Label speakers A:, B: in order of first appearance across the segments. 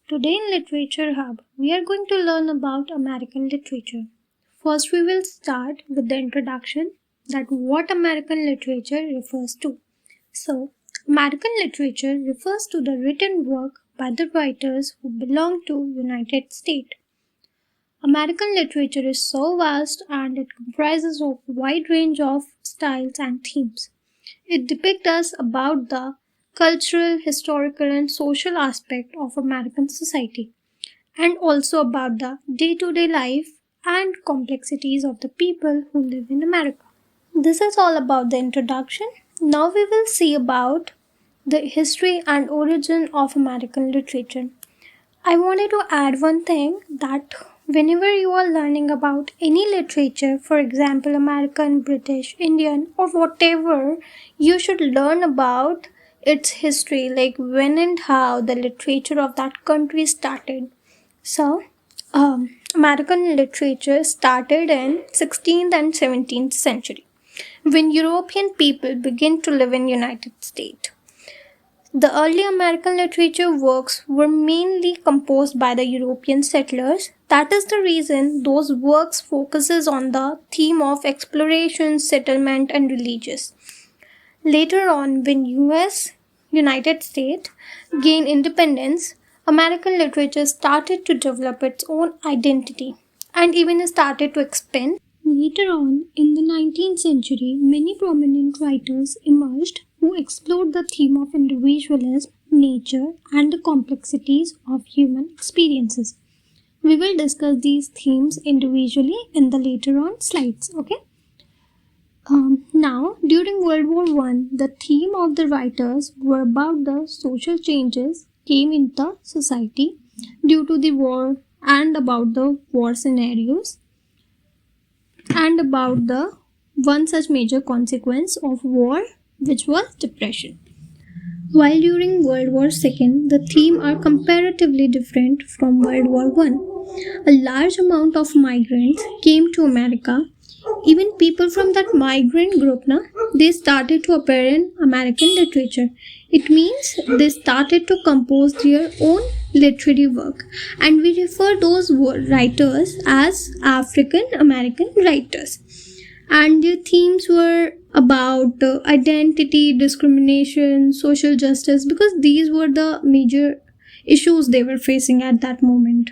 A: Today in Literature Hub, we are going to learn about American literature. First, we will start with the introduction that what American literature refers to. So, American literature refers to the written work by the writers who belong to United States. American literature is so vast and it comprises of a wide range of styles and themes. It depicts us about the cultural, historical, and social aspect of American society, and also about the day to day life and complexities of the people who live in America. This is all about the introduction. Now we will see about the history and origin of American literature. I wanted to add one thing that whenever you are learning about any literature, for example, American, British, Indian, or whatever, you should learn about its history, like when and how the literature of that country started. So, American literature started in 16th and 17th century when European people began to live in United States. The early American literature works were mainly composed by the European settlers. That is the reason those works focuses on the theme of exploration, settlement and religious. Later on, when United States gained independence, American literature started to develop its own identity and even started to expand. Later on, in the 19th century, many prominent writers emerged who explored the theme of individualism, nature, and the complexities of human experiences. We will discuss these themes individually in the later on slides, okay? Now, during World War I, the theme of the writers were about the social changes came in the society due to the war and about the war scenarios and about the one such major consequence of war which was depression. While during World War II, the themes are comparatively different from World War I. A large amount of migrants came to America. Even people from that migrant group, they started to appear in American literature. It means they started to compose their own literary work, and we refer those writers as African American writers. And their themes were about identity, discrimination, social justice, because these were the major issues they were facing at that moment.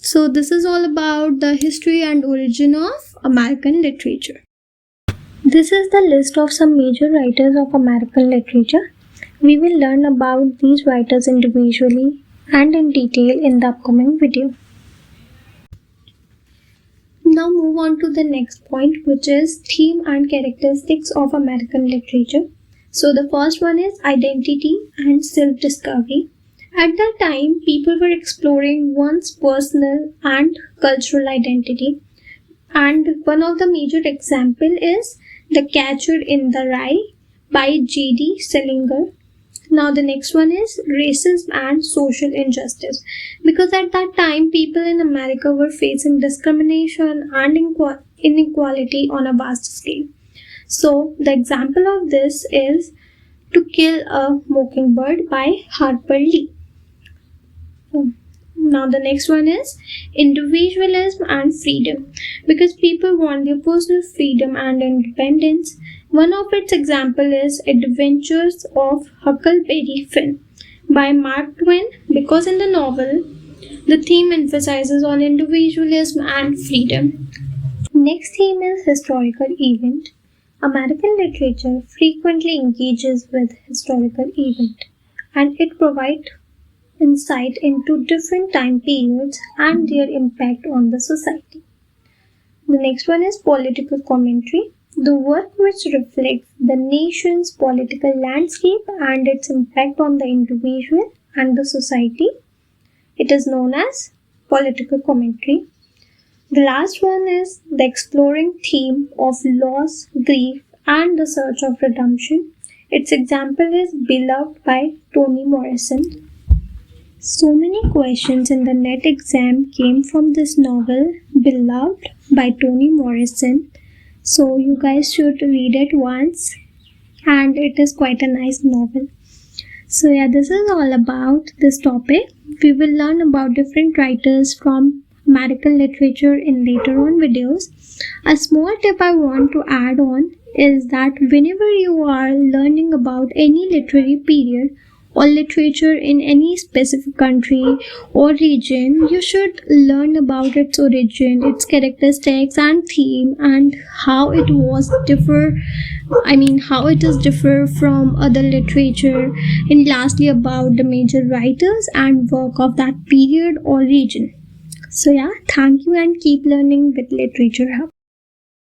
A: So this is all about the history and origin of American literature. This is the list of some major writers of American literature. We will learn about these writers individually and in detail in the upcoming video. Now move on to the next point, which is theme and characteristics of American literature. So the first one is identity and self-discovery. At that time, people were exploring one's personal and cultural identity. And one of the major example is The Catcher in the Rye by J.D. Salinger. Now the next one is racism and social injustice. Because at that time, people in America were facing discrimination and inequality on a vast scale. So the example of this is To Kill a Mockingbird by Harper Lee. Now the next one is individualism and freedom. Because people want their personal freedom and independence. One of its example is Adventures of Huckleberry Finn by Mark Twain, because in the novel the theme emphasizes on individualism and freedom. Next theme is historical event. American literature frequently engages with historical event and it provides insight into different time periods and their impact on the society. The next one is political commentary, the work which reflects the nation's political landscape and its impact on the individual and the society. It is known as political commentary. The last one is the exploring theme of loss, grief, and the search of redemption. Its example is Beloved by Toni Morrison. So many questions in the NET exam came from this novel, Beloved by Toni Morrison. So you guys should read it once, and it is quite a nice novel. So yeah, this is all about this topic. We will learn about different writers from American literature in later on videos. A small tip I want to add on is that whenever you are learning about any literary period or literature in any specific country or region, you should learn about its origin, its characteristics and theme, and how it was differ how it is differ from other literature, and lastly about the major writers and work of that period or region. So yeah, thank you and keep learning with Literature Hub.